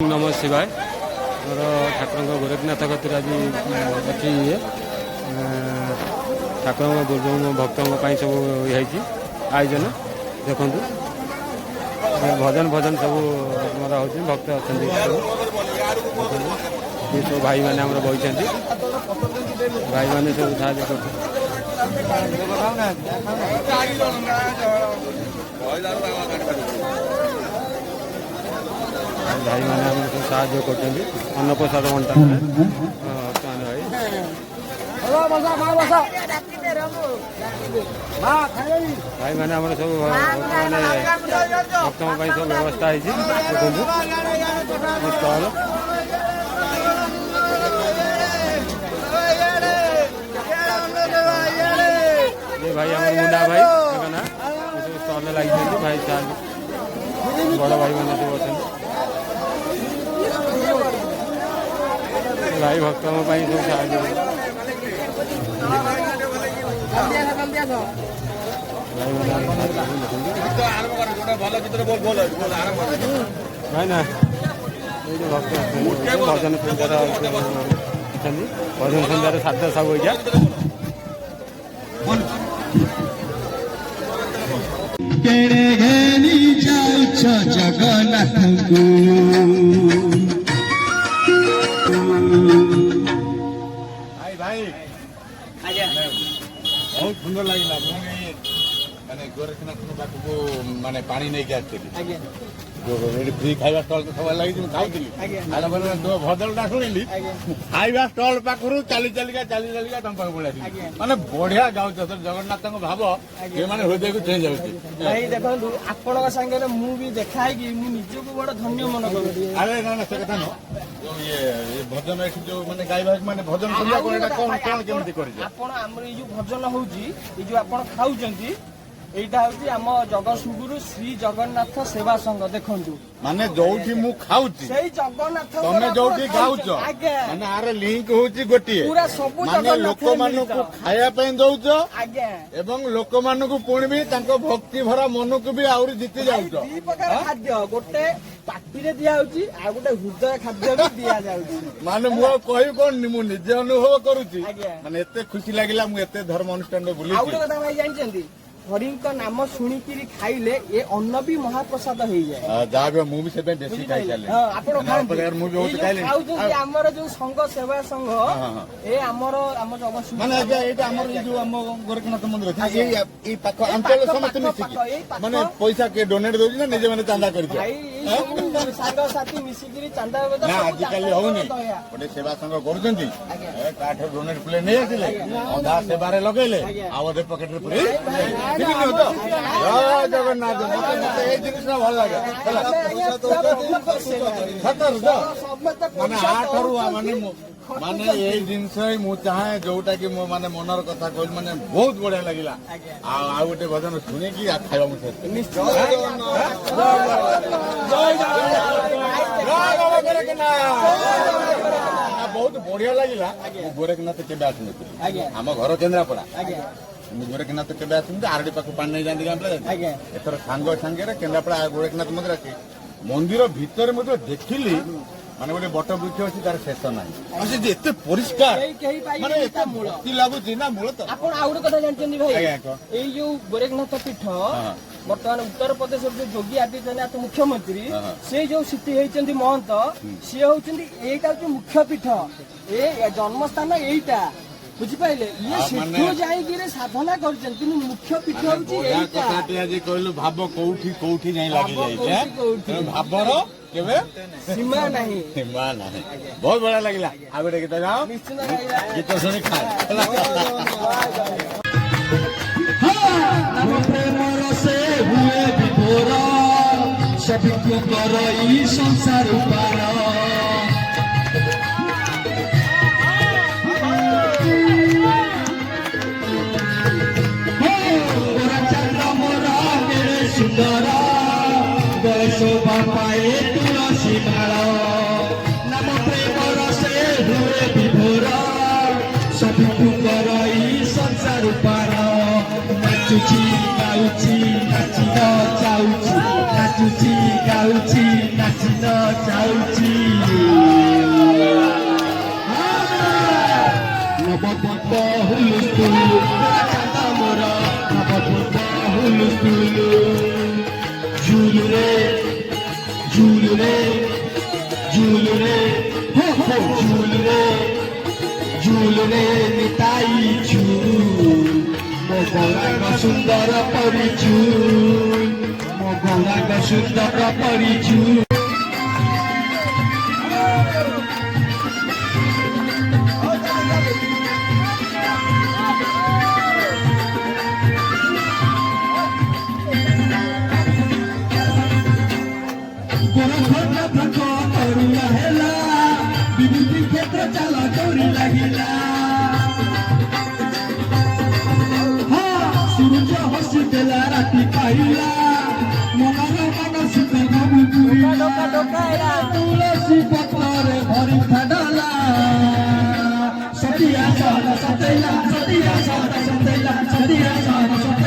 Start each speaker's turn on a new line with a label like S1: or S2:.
S1: नम शिवाय मोर ठाकुर गोरखनाथ कतिर आज अच्छी ये ठाकुर जो भक्तों सब ये आयोजन देखु भजन भजन सब मोर हो भक्त अच्छा सब भाई मैंने बही भाई मैंने सब साहय कर भाई मैंने सब साहय कर अन्नप्रसाद बंटा भाई मैंने सब भक्तों सब व्यवस्था है स्टल ये भाई आम मुंडा भाई ना सब स्टल लगी भाई बड़ भाई मैंने सब अच्छा भाई भक्तों सब साहय भाई ना ये भक्त भजन सुंदर भजन सुंदर सात सब हो गया
S2: जगन्नाथ भाई बहुत सुंदर लगे माने गोरखनाथ पाखक माने पानी नहीं आसती जो फ्री खाଇବା स्टल तो सब लगी खाऊली भजनटा शुणिली खाଇବା स्टल पाखर चली चलिका तुम पाक पड़ा माने बढ़िया गाँव जगन्नाथ भाव ये मैंने हृदय को छुई जाऊँगी
S3: भाई देखो आपण सागे मुझे देखाई निजी को बड़ा धन्य मन कर
S2: अरे ना ना से कथा नुह ये भजन जो मैंने गायबा माने भजन सुनिया कौन कौन केमती कर
S3: भजन हूँ जो आप खाऊंगी এইটা হচ্ছে আম জগৎসুগুরু শ্রী জগন্নাথ সেবা সংঘ দেখন্তু
S2: মানে যোউঠি মু খাউছি
S3: সেই জগন্নাথ
S2: তুমি যোউঠি খাউছ মানে আরে লিংক হଉଛି গোটিয়ে
S3: পুরা সবু
S2: মানে ଲୋକମାନଙ୍କୁ ଖାଇବା ପାଇଁ ଦଉଛ
S3: ଆଜ୍ଞା
S2: ଏବଂ ଲୋକମାନଙ୍କୁ ପୁଣି ବି ତାଙ୍କ ଭକ୍ତି ଭରା ମନକୁ ବି ଆହୁରି ଜିତି ଯାଉଛ
S3: ଦି ପ୍ରକାର ଖାଦ୍ୟ ଗୋଟେ ପାଟିରେ ଦିଆ ହଉଛି ଆଉ ଗୋଟେ ହୃଦୟ ଖାଦ୍ୟ ବି ଦିଆ ଯାଉଛି
S2: ମାନେ ମୁଁ ଆଉ କହିବି କଣ ମୁଁ ନିଜେ ଅନୁଭବ କରୁଛି ମାନେ ଏତେ ଖୁସି ଲାଗିଲା ମୁଁ ଏତେ ଧର୍ମ ଅନୁଷ୍ଠାନରେ ବୁଲିଛି
S3: ଆଉ ଗୋଟେ କଥା ଭାଇ ଜାଣିଛନ୍ତି हरिंका नाम शुणिकी खाइले ये अन्न भी महाप्रसाद हो जाए
S2: जहाँ भी भी से बेसी खाई
S3: आमर जो संघ सेवा संघ ए आमर आम जगत
S2: माने एटा आमर जो आम गोरखनाथ मंदिर अछि ए पाख अंचल समस्त मिसिकी माने पैसा के डोनेट दोजी ना निजे माने चांदा करि
S3: भाई साग साथी मिसिकी चांदा
S2: ना आज काल होउनी गोटे सेवा संघ करूछंती ए काठ डोनेट प्ले नै आसिले अंधा सेवा रे लगेले आवदे पॉकेट रे पुरे जगन्नाथ मत जिनिस भल लगे माने आठरू माने माने ये जिनस मु चाहे जोटा कि मो माने मनर कथा कहल माने बहुत बढ़िया लगिला आ गोटे भजन सुने कि खाइबा मुझे बहुत बढ़िया लगिला गोरखनाथ के आस आम घर केन्द्रापड़ा गोरखनाथ के आरडी पाख पानी नहीं जाती गाँव एथर सांग सांगे केन्द्रापड़ा गोरखनाथ मंदिर अच्छी मंदिर भितर देखिली माने गोटे बट वृक्ष अच्छी तार शेष ना परिष्कार लगुच ना मूल तो
S3: आप कथा जानते भाई ये जो गोरखनाथ पीठ बर्तमान उत्तर प्रदेश जो योगी आदित्यनाथ मुख्यमंत्री से जो स्थिति होती महंत सी होती मुख्य पीठ ए जन्मस्थान यहीटा बुझिपारे ये सेठू जाई साधना कर मुख्य पीठ
S2: कहलु भाव कौठी कौठी नहीं लगी जाए भावर केवे
S3: सीमा नहीं
S2: सीमा नहीं बहुत बड़ा लगिला आ गोटे गीत गाओ गीत सुनी खा
S4: प्रेमर से हुए विभोर सभी को करई संसार पार सुंदर शोभा पाए तुलसी माल नाम प्रेमर से हुए विभोर सभी कर संसार पार नाचुची गाउची नाची न जाउची नाचुची गाउची नाची न ଯାଉଛି ନବଦୀପ ହୁଲୁସ୍ତୁଲୁ ଚାନ୍ଦ ମୋର ନବଦୀପ ହୁଲୁସ୍ତୁଲୁ ଝୁଲୁରେ ଝୁଲୁରେ ଝୁଲୁରେ ହୋ ହୋ ଝୁଲୁରେ ঝুলরে নিতাইছু মো গৌরাঙ্গ সুন্দর পরিছু মো গৌরাঙ্গ সুন্দর পরিছু বিভূতি ক্ষেত্র চালা করি লাগিলা সূর্য হসি দেলা রাতি পাইলা মনর মানসিক ভাবু তুলসী পত্রে ভরি খাডালা সতিয়া সারা সতেলা সতিয়া সারা সতেলা সতিয়া সারা